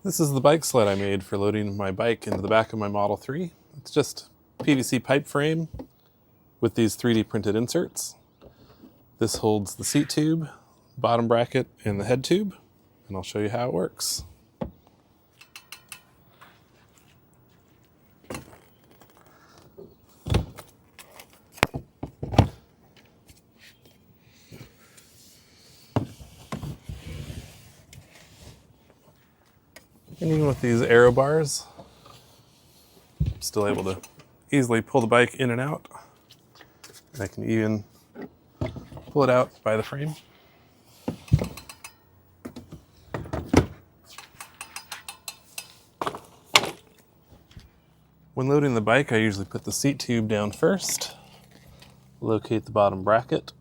This is the bike sled I made for loading my bike into the back of my Model 3. It's just PVC pipe frame with these 3D printed inserts. This holds the seat tube, bottom bracket, and the head tube, and I'll show you how it works. And even with these aero bars, I'm still able to easily pull the bike in and out. And I can even pull it out by the frame. When loading the bike, I usually put the seat tube down first, locate the bottom bracket,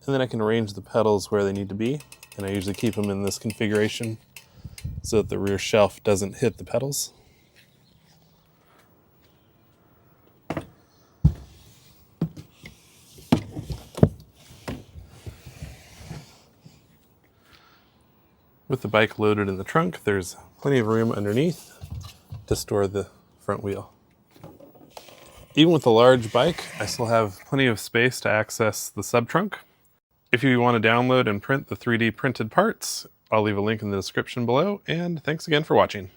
and then I can arrange the pedals where they need to be, and I usually keep them in this configuration so that the rear shelf doesn't hit the pedals. With the bike loaded in the trunk, there's plenty of room underneath to store the front wheel. Even with a large bike, I still have plenty of space to access the sub-trunk. If you want to download and print the 3D printed parts, I'll leave a link in the description below, and thanks again for watching.